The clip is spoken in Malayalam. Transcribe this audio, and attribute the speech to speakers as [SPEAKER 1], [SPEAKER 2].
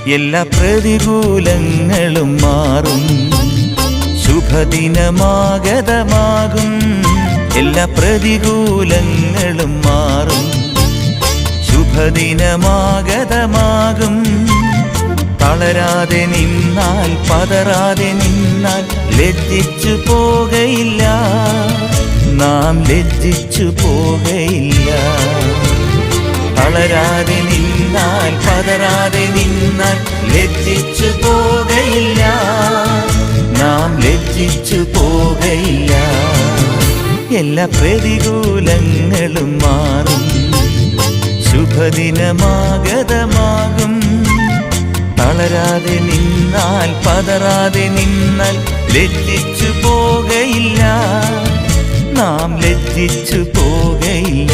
[SPEAKER 1] എല്ലാ പ്രതികൂലങ്ങളും മാറും, ശുഭദിനമാഗതമാകും. എല്ലാ പ്രതികൂലങ്ങളും മാറും, ശുഭദിനമാഗതമാകും. തളരാതെ നിന്നാൽ, പതറാതെ നിന്നാൽ ലജ്ജിച്ചു പോകയില്ല, നാം ലജ്ജിച്ചു പോകയില്ല. തളരാതെ നിന്നാൽ, പതറാതെ നിന്നാൽ ലജ്ജിച്ചു പോകയില്ല, നാം ലജ്ജിച്ചു പോകയില്ല. എല്ലാ പ്രതികൂലങ്ങളും മാറും, ശുഭദിനമാഗതമാകും. തളരാതെ നിന്നാൽ, പതറാതെ നിന്നാൽ ലജ്ജിച്ചു പോകയില്ല, നാം ലജ്ജിച്ചു പോകയില്ല.